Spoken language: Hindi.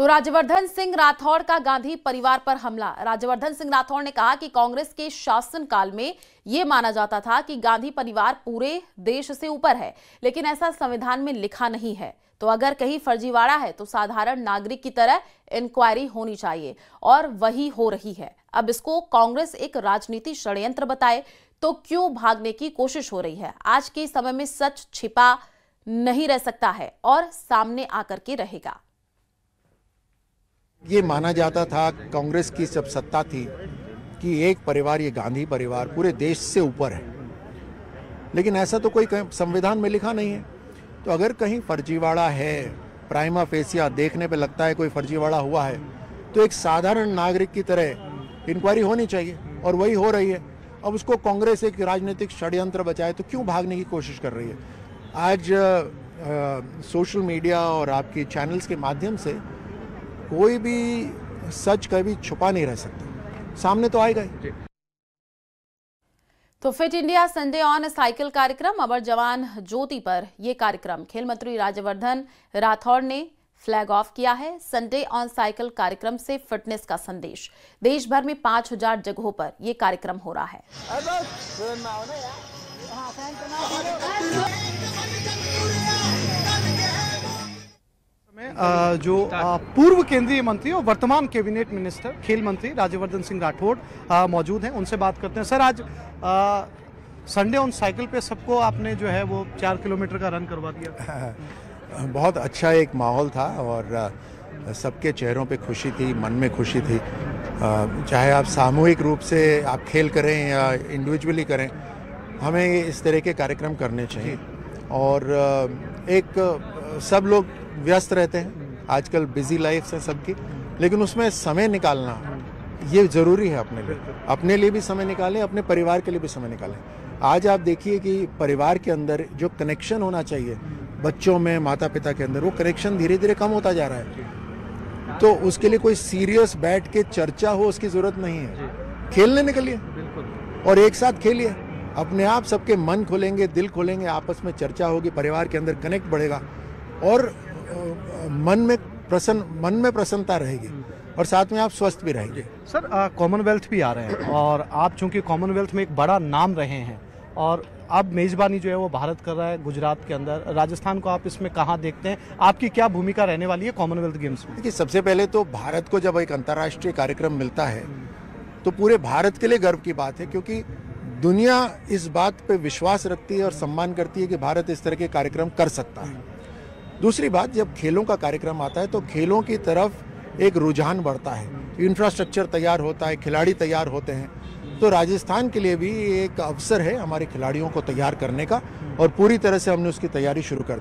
तो राज्यवर्धन सिंह राठौड़ का गांधी परिवार पर हमला। राज्यवर्धन सिंह राठौड़ ने कहा कि कांग्रेस के शासनकाल में यह माना जाता था कि गांधी परिवार पूरे देश से ऊपर है, लेकिन ऐसा संविधान में लिखा नहीं है। तो अगर कहीं फर्जीवाड़ा है तो साधारण नागरिक की तरह इंक्वायरी होनी चाहिए, और वही हो रही है। अब इसको कांग्रेस एक राजनीतिक षड्यंत्र बताए तो क्यों भागने की कोशिश हो रही है। आज के समय में सच छिपा नहीं रह सकता है और सामने आकर के रहेगा। ये माना जाता था कांग्रेस की जब सत्ता थी कि एक परिवार, ये गांधी परिवार पूरे देश से ऊपर है, लेकिन ऐसा तो कोई संविधान में लिखा नहीं है। तो अगर कहीं फर्जीवाड़ा है, प्राइमा फेसिया देखने पे लगता है कोई फर्जीवाड़ा हुआ है, तो एक साधारण नागरिक की तरह इंक्वायरी होनी चाहिए, और वही हो रही है। अब उसको कांग्रेस एक राजनीतिक षड्यंत्र बचाए तो क्यों भागने की कोशिश कर रही है। आज सोशल मीडिया और आपकी चैनल्स के माध्यम से कोई भी सच कभी छुपा नहीं रह सकता, सामने तो आएगा ही। तो fit India Sunday on cycle कार्यक्रम, अमर जवान ज्योति पर यह कार्यक्रम खेल मंत्री राज्यवर्धन राठौड़ ने फ्लैग ऑफ किया है। संडे ऑन साइकिल कार्यक्रम से फिटनेस का संदेश। देश भर में 5000 जगहों पर यह कार्यक्रम हो रहा है। जो पूर्व केंद्रीय मंत्री और वर्तमान कैबिनेट मिनिस्टर खेल मंत्री राज्यवर्धन सिंह राठौड़ मौजूद हैं, उनसे बात करते हैं। सर, आज संडे ऑन साइकिल पे सबको आपने जो है वो 4 किलोमीटर का रन करवा दिया। बहुत अच्छा एक माहौल था और सबके चेहरों पे खुशी थी, मन में खुशी थी। चाहे आप सामूहिक रूप से आप खेल करें या इंडिविजुअली करें, हमें इस तरह के कार्यक्रम करने चाहिए। और एक सब लोग व्यस्त रहते हैं, आजकल बिजी लाइफ है सबकी, लेकिन उसमें समय निकालना ये ज़रूरी है। अपने लिए भी समय निकालें, अपने परिवार के लिए भी समय निकालें। आज आप देखिए कि परिवार के अंदर जो कनेक्शन होना चाहिए बच्चों में, माता पिता के अंदर, वो कनेक्शन धीरे धीरे कम होता जा रहा है। तो उसके लिए कोई सीरियस बैठ के चर्चा हो उसकी ज़रूरत नहीं है। खेलने निकलिए और एक साथ खेलिए, अपने आप सबके मन खोलेंगे, दिल खोलेंगे, आपस में चर्चा होगी, परिवार के अंदर कनेक्ट बढ़ेगा और मन में प्रसन्नता रहेगी, और साथ में आप स्वस्थ भी रहेंगे। सर, कॉमनवेल्थ भी आ रहे हैं और आप चूंकि कॉमनवेल्थ में एक बड़ा नाम रहे हैं, और अब मेजबानी जो है वो भारत कर रहा है गुजरात के अंदर। राजस्थान को आप इसमें कहाँ देखते हैं? आपकी क्या भूमिका रहने वाली है कॉमनवेल्थ गेम्स में? देखिए, सबसे पहले तो भारत को जब एक अंतर्राष्ट्रीय कार्यक्रम मिलता है तो पूरे भारत के लिए गर्व की बात है, क्योंकि दुनिया इस बात पे विश्वास रखती है और सम्मान करती है कि भारत इस तरह के कार्यक्रम कर सकता है। दूसरी बात, जब खेलों का कार्यक्रम आता है तो खेलों की तरफ एक रुझान बढ़ता है, इंफ्रास्ट्रक्चर तैयार होता है, खिलाड़ी तैयार होते हैं। तो राजस्थान के लिए भी एक अवसर है हमारे खिलाड़ियों को तैयार करने का, और पूरी तरह से हमने उसकी तैयारी शुरू कर दी।